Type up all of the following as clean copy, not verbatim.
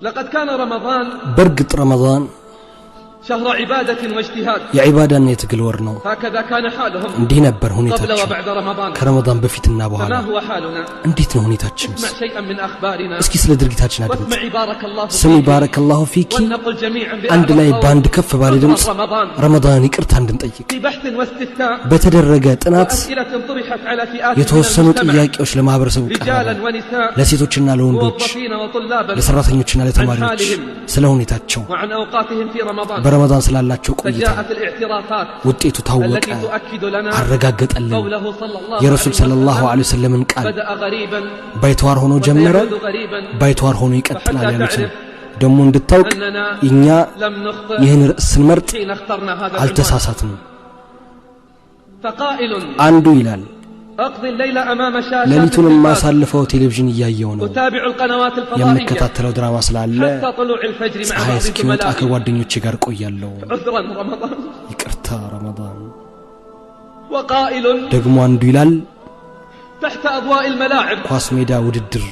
لقد كان رمضان برقط رمضان شهر عبادة واجتهاد የዒባዳ እና የትግል ወር ነው هكذا كان حالهم እንዲህ ነበር ሁኔታቸው قبل وبعد رمضان ከረመዳን በፊትና በኋላ فما هو حالنا እንዴት ነው ሁኔታችን اسمع شيئا من أخبارنا እስኪ ስለ ድርጊታችን አድምጥ واسمع بارك الله ስሚ ባረከላሁ ፊኪ ونقل جميعا አንድ ላይ ባንድ ከፍ ባለ ድምጽ ረመዳን ይቅርታ እንድንጠይቅ في بحث واستفتاء በተደረገ ጥናት أسئلة طرحت على فئات የተወሰኑ ጥያቄዎች ለማህበረሰቡ رجالا ونساء ለሴቶችና ለወንዶች موظفين وطلابا ለሰራተኞችና ለተማሪዎች ስለ ሁኔታቸው وعن أوقاتهم في رمضان በረመዳን ስላላቸው ቆይታ فجاءت الاعترافات ውጤቱ ታወቀ التي تؤكد لنا አረጋገጠልን قوله صلى الله የረሱል ሰለላሁ ዐለይሂ ወሰለም ቃል بدأ غريبا ባይተዋር ሆኖ ጀመረ ባይተዋር ሆኖ ይቀጥላል ያሉትን ደሞ እንድታውቅ እኛ ይህን ርዕስ ስንመርጥ አልተሳሳትንም فقائل አንዱ ይላል أقضي الليل أمام شاشة ለሊቱን ማሳልፈው ቴሌቪዥን እያየው ነው أتابع القنوات الفضائية የምከታተለው ድራማ ስላለ حتى طلوع الفجر مع ፀሐይ بعض እስኪወጣ زملائي ከጓደኞቼ ጋር ቆያለሁ عذرا رمضان ይቅርታ ረመዳን وقائل ደግሞ አንዱ ይላል تحت أضواء الملاعب ኳስ ሜዳ ውድድር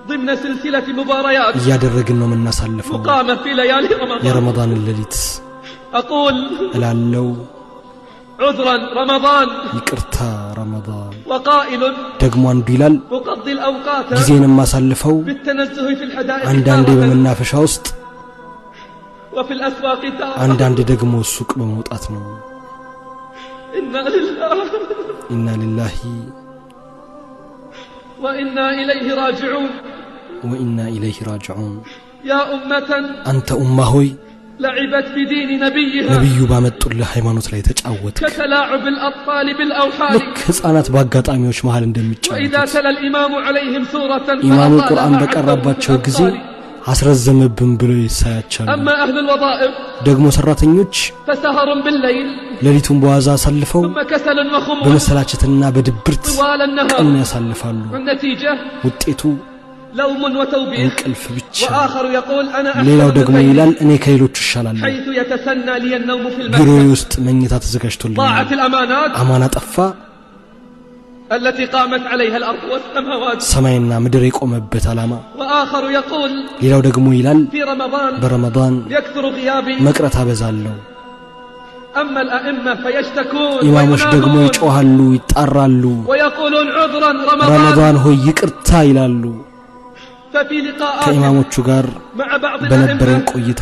ضمن سلسلة مباريات እያደረግን ነው የምናሳልፈው مقامة في ليالي رمضان የረመዳን ሌሊት أقول እላለሁ عذرا رمضان ይቅርታ ረመዳን وقائل ደግሞ አንዱ ይላል أقضي الأوقات ጊዜን ማሳልፈው بالتنزه في الحدائق አንዳንዴ በመናፈሻ ውስጥ وفي الأسواق تارة አንዳንዴ ደግሞ ሱቅ በመውጣት ነው إنا لله ኢና ሊላሂ وإنا إليه راجعون ወኢና ኢለይሂ ራጂዑን يا أمة አንተ ኡማ ሆይ لعبت بدين نبيها ነብዩ ባመጡልህ ሃይማኖት ላይ ተጫወትክ كتلاعب الأطفال بالأوحال ልክ ህፃናት በአጋጣሚዎች መሃል وإذا እንደሚጫወቱት تلا الإمام عليهم سورة ኢማሙ فأطالها ቁርአን عبدهم በቀራባቸው في ጊዜ الأطفال. አስረዘመብን ብሎ ይሳያቻሉ أما أهل الوظائف ደግሞ ሰራተኞች فسهر بالليل ሌሊቱን በዋዛ አሳልፈው ثم كسل وخمول በመሰላቸትና በድብርት طوال النهار ቀኑን ያሳልፋሉ والنتيجة ውጤቱ لوم وتوبيخ እንቅልፍ ብቻ وآخر يقول أنا ሌላው أحسن ደግሞ من ይላል እኔ ከሌሎቹ እሻላለሁ حيث يتسنى لي النوم في ቢሮዬ المكتب ውስጥ መኝታ ተዘጋጅቶልኛል ضاعت الأمانات አማና ጠፋ التي قامت عليها الأرض والسماوات ሰማይና ምድር የቆመበት አላማ وآخر يقول ሌላው ደግሞ ይላል في رمضان በረመዳን يكثر غيابي መቅረት አበዛለሁ أما الأئمة فيشتكون ኢማሞች ደግሞ وينادون ይጮሃሉ ይጣራሉ ويقولون عذرا رمضان ረመዳን ሆይ ይቅርታ ይላሉ ففي لقاءات ከኢማሞቹ ጋር مع بعض በነበረን الأئمة ቆይታ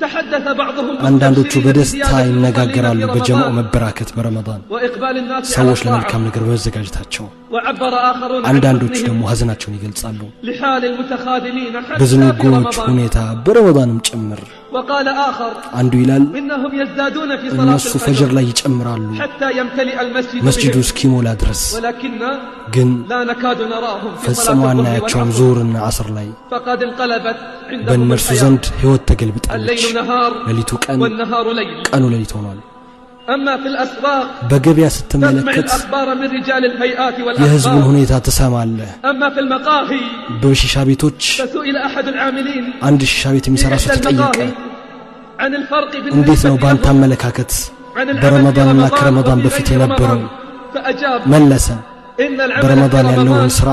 تحدث بعضهم አንዳንዶቹ بالتبشير በደስታ بزيادة ይነጋገራሉ المصلين في በጀማዓ رمضان መበራከት በረመዳን وإقبال الناس على ሰዎች الطاعة ለመልካም ነገር በመዘጋጀታቸው وعبر آخرون عن አንዳንዶቹ حزنهم ደግሞ ሀዘናቸውን ይገልጻሉ لحال المتخاذلين حتى في በዝንጎዎች رمضان ሁኔታ በረመዳንም ጭምር وقال آخر አንዱ ይላል إنهم يزدادون في صلاة እነሱ ፈጅር الفجر ላይ ይጨምራሉ حتى يمتلئ المسجد መስጂዱ بهم እስኪሞላ ድረስ ولكن ግን لا نكاد نراهم في ፈጽሞ صلاة الظهر አናያቸውም والعصر ዙሁርና ዓስር ላይ فقد انقلبت عندهم በእነርሱ الحياة ዘንድ ህይወት ተገልብጣለች الليل نهار ሌሊቱ ቀን والنهار ليل ቀኑ ሌሊት ሆኗል أما في الأسواق በገበያ تسمع ስትመለከት الأخبار من رجال الهيئات የህዝቡን والأخبار ሁኔታ ትሰማለህ أما في المقاهي በሺሻ ቤቶች فسئل أحد العاملين አንድ ሺሻ ቤት የሚሰራ في ሰው إحدى ተጠየቀ المقاهي عن الفرق እንዴት ነው بالنسبة ባንተ لهم አመለካከት عن العمل في በረመዳንና رمضان ከረመዳን وفي በፊት غير የነበረው رمضان فأجاب መለሰ إن العمل في በረመዳን ያለውን رمضان ስራ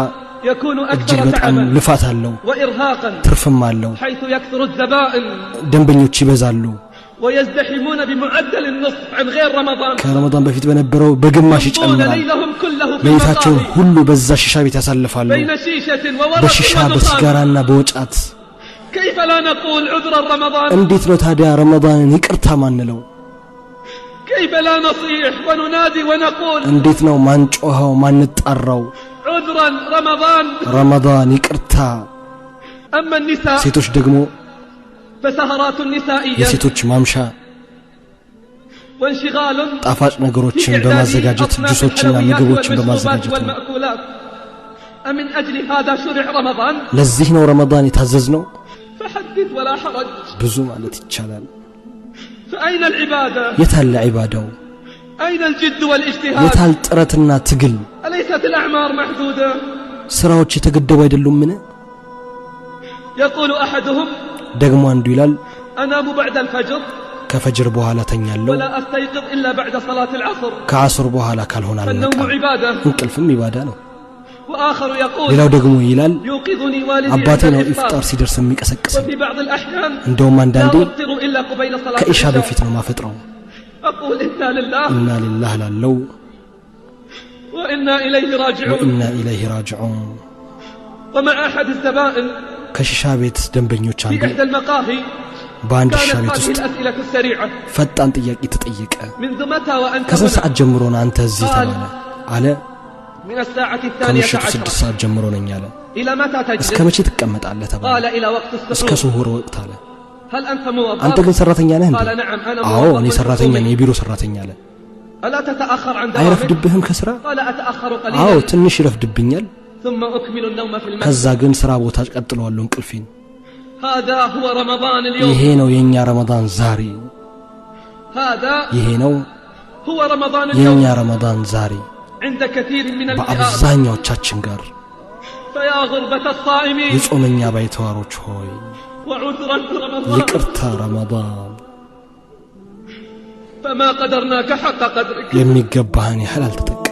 يكون እጅግ أكثر በጣም تعبا ልፋት አለው وإرهاقا ትርፍም አለው حيث يكثر الزبائن ደንበኞች ይበዛሉ ويزدحمون بمعدل النصف عن غير رمضان ከረመዳን በፊት በነበረው በግማሽ يقضون ይጨምራል ليلهم كله في ሌሊታቸውን المقاهي ሁሉ በዛ ሺሻ ቤት ያሳልፋሉ بين شيشة وورق በሺሻ ودخان በሲጋራና በወጫት كيف لا نقول عذرا رمضان እንዴት ነው ታዲያ ረመዳንን ይቅርታ ማንለው كيف لا نصيح وننادي ونقول እንዴት ነው ማንጮኸው ማንጣራው عذرا رمضان ረመዳን ይቅርታ أما النساء ሴቶች ደግሞ فسهرات نسائية የሴቶች ማምሻ وانشغال ጣፋጭ ነገሮችን في በማዘጋጀት إعداد ጁሶችና أصناف ምግቦችን الحلويات በማዘጋጀት والمشروبات ነው والمأكولات أمن أجل هذا شرع رمضان ለዚህ ነው ረመዳን የታዘዝነው فحدث ولا حرج ብዙ ማለት ይቻላል فأين العبادة የታለ ዒባዳው أين الجد والاجتهاد የታል ጥረትና ትግል أليست الأعمار محدودة ስራዎች የተገደቡ አይደሉምን يقول أحدهم ደግሞ አንዱ ይላል أنام بعد الفجر ከፈጅር በኋላ ተኛለሁ ولا أستيقظ إلا بعد صلاة العصر ከዓስር በኋላ ካልሆነ فالنوم አልነቃም عبادة እንቅልፍም ኢባዳ ነው وآخر يقول ሌላው ደግሞ ይላል يوقظني والدي አባቴ ነው ኢፍጣር ሲደርስ የሚቀሰቅሰኝ وفي بعض الأحيان እንደውም አንዳንዴ لا أفطر إلا قبيل صلاة ከኢሻ العشاء በፊት ነው ማፈጥረው أقول إنا لله ኢና ሊላህ ላለው وإنا إليه راجعون ወኢና ኢለይሂ ራጂዑን ومع أحد الزبائن ከሺሻ ቤት ደንበኞች في አንዱ إحدى المقاهي በአንድ ሺሻ كانت ቤት هذه ውስጥ الأسئلة السريعة ፈጣን ጥያቄ ተጠየቀ منذ متى وأنت ከስንት هنا ሰዓት ጀምሮ ነው አንተ እዚህ ተባለ አለ من الساعة الثانية ከምሽቱ 6 عشرة ሰዓት ጀምሮ ነኝ አለ إلى متى እስከ تجلس መቼ ትቀመጣለህ ተባለ قال إلى وقت እስከ السحور ሱሁር ወቅት አለ هل أنت አንተ موظف ግን ሰራተኛ ነህ እንዴ قال نعم أنا አዎ እኔ موظف ሰራተኛ ነኝ حكومي የቢሮ ሰራተኛ አለ ألا تتأخر عن دوامك አይረፍድብህም ከስራ قال أتأخر አዎ قليلا ትንሽ ይረፍድብኛል ثم أكمل النوم في المسجد ከዛ ግን ስራ ቦታ ቀጥለዋለሁ እንቅልፌን هذا هو رمضان اليوم ይሄ ነው የኛ ረመዳን ዛሬ هذا ይሄ ነው هو رمضان የኛ اليوم ረመዳን ዛሬ عند كثير من الفئات በአብዛኛዎቻችን ጋር فيا غربة الصائمين የጾመኛ ባይተዋሮች ሆይ وعذرا رمضان ይቅርታ ረመዳን فما قدرناك حق قدرك የሚገባህን ያህል አልተጠቀምክም